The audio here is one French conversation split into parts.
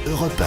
Europe 1.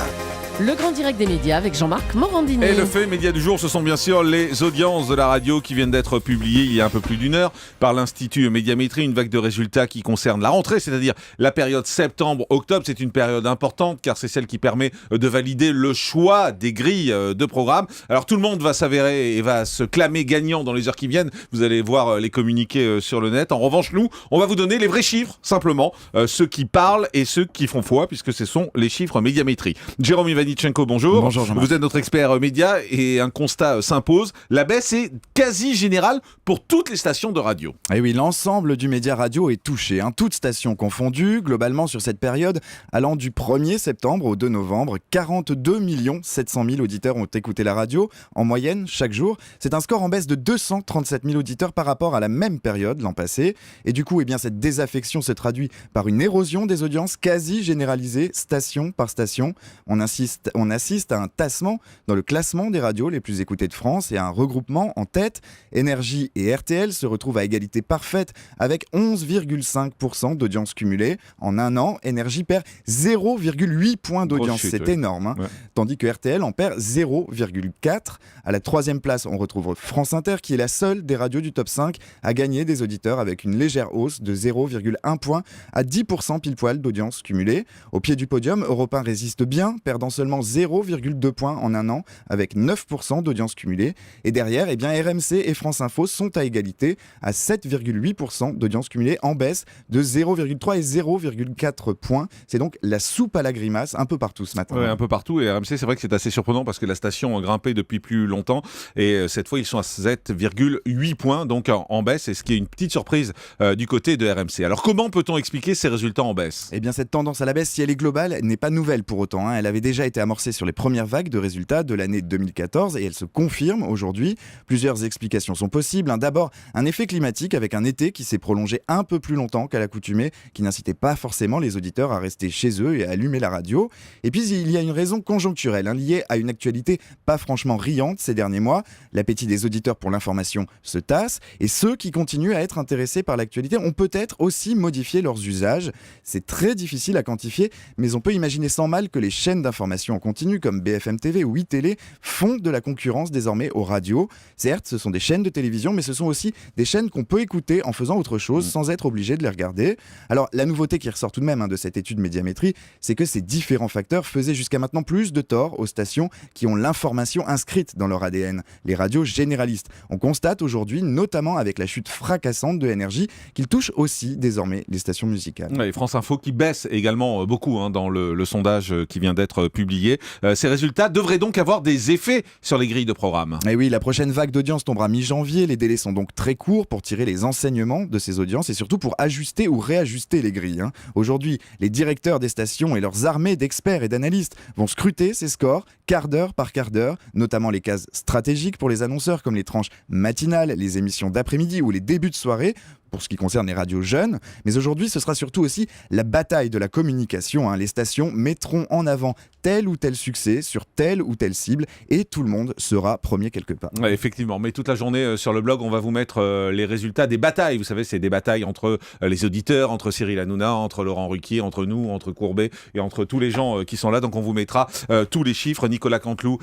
Le grand direct des médias avec Jean-Marc Morandini. Et le fait média du jour, ce sont bien sûr les audiences de la radio qui viennent d'être publiées il y a un peu plus d'une heure par l'Institut Médiamétrie. Une vague de résultats qui concerne la rentrée, c'est-à-dire la période septembre-octobre. C'est une période importante car c'est celle qui permet de valider le choix des grilles de programmes. Alors tout le monde va s'avérer et va se clamer gagnant dans les heures qui viennent. Vous allez voir les communiqués sur le net. En revanche, nous, on va vous donner les vrais chiffres, simplement. Ceux qui parlent et ceux qui font foi, puisque ce sont les chiffres Médiamétrie. Jérôme Ivanichenko, bonjour. Bonjour Jean-Marc. Vous êtes notre expert média et un constat s'impose. La baisse est quasi générale pour toutes les stations de radio. Et oui, l'ensemble du média radio est touché, toutes stations confondues. Globalement, sur cette période, allant du 1er septembre au 2 novembre, 42 700 000 auditeurs ont écouté la radio, en moyenne, chaque jour. C'est un score en baisse de 237 000 auditeurs par rapport à la même période l'an passé. Et du coup, cette désaffection se traduit par une érosion des audiences quasi généralisée, station par station. On assiste à un tassement dans le classement des radios les plus écoutées de France et à un regroupement en tête. Énergie et RTL se retrouvent à égalité parfaite avec 11,5% d'audience cumulée. En un an, Énergie perd 0,8 points d'audience. Chute, c'est oui. énorme. Ouais. Tandis que RTL en perd 0,4. À la troisième place, on retrouve France Inter qui est la seule des radios du top 5 à gagner des auditeurs avec une légère hausse de 0,1 point à 10% pile poil d'audience cumulée. Au pied du podium, Europe 1 résiste bien, perdant seulement 0,2 points en un an avec 9% d'audience cumulée. Et derrière, RMC et France Info sont à égalité à 7,8% d'audience cumulée en baisse de 0,3 et 0,4 points. C'est donc la soupe à la grimace un peu partout ce matin. Ouais, un peu partout. Et RMC, c'est vrai que c'est assez surprenant parce que la station a grimpé depuis plus longtemps. Et cette fois, ils sont à 7,8 points, donc en baisse. Et ce qui est une petite surprise du côté de RMC. Alors, comment peut-on expliquer ces résultats en baisse ? Cette tendance à la baisse, si elle est globale, n'est pas nouvelle pour autant. Elle avait déjà été amorcée sur les premières vagues de résultats de l'année 2014 et elle se confirme aujourd'hui. Plusieurs explications sont possibles. D'abord, un effet climatique avec un été qui s'est prolongé un peu plus longtemps qu'à l'accoutumée, qui n'incitait pas forcément les auditeurs à rester chez eux et à allumer la radio. Et puis, il y a une raison conjoncturelle liée à une actualité pas franchement riante ces derniers mois. L'appétit des auditeurs pour l'information se tasse et ceux qui continuent à être intéressés par l'actualité ont peut-être aussi modifié leurs usages. C'est très difficile à quantifier, mais on peut imaginer sans mal que les chaînes d'information en continu comme BFM TV ou iTélé font de la concurrence désormais aux radios. Certes, ce sont des chaînes de télévision, mais ce sont aussi des chaînes qu'on peut écouter en faisant autre chose sans être obligé de les regarder. Alors, la nouveauté qui ressort tout de même de cette étude Médiamétrie, c'est que ces différents facteurs faisaient jusqu'à maintenant plus de tort aux stations qui ont l'information inscrite dans leur ADN, les radios généralistes. On constate aujourd'hui, notamment avec la chute fracassante de Énergie, qu'ils touchent aussi désormais les stations musicales. Et France Info qui baisse également beaucoup dans le sondage qui vient d'être publié. Ces résultats devraient donc avoir des effets sur les grilles de programme. Et oui, la prochaine vague d'audience tombera mi-janvier. Les délais sont donc très courts pour tirer les enseignements de ces audiences et surtout pour ajuster ou réajuster les grilles. Aujourd'hui, les directeurs des stations et leurs armées d'experts et d'analystes vont scruter ces scores quart d'heure par quart d'heure, notamment les cases stratégiques pour les annonceurs comme les tranches matinales, les émissions d'après-midi ou les débuts de soirée, pour ce qui concerne les radios jeunes. Mais aujourd'hui, ce sera surtout aussi la bataille de la communication. Les stations mettront en avant tel ou tel succès sur telle ou telle cible et tout le monde sera premier quelque part. Ouais, effectivement, mais toute la journée sur le blog, on va vous mettre les résultats des batailles. Vous savez, c'est des batailles entre les auditeurs, entre Cyril Hanouna, entre Laurent Ruquier, entre nous, entre Courbet et entre tous les gens qui sont là. Donc on vous mettra tous les chiffres. Nicolas Canteloup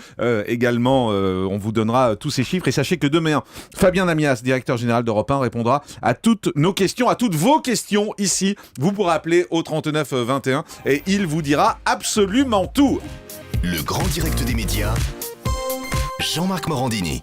également, on vous donnera tous ces chiffres. Et sachez que demain, Fabien Lamias, directeur général d'Europe 1, répondra à toutes nos questions, à toutes vos questions ici. Vous pourrez appeler au 39 21 et il vous dira absolument tout. Le grand direct des médias, Jean-Marc Morandini.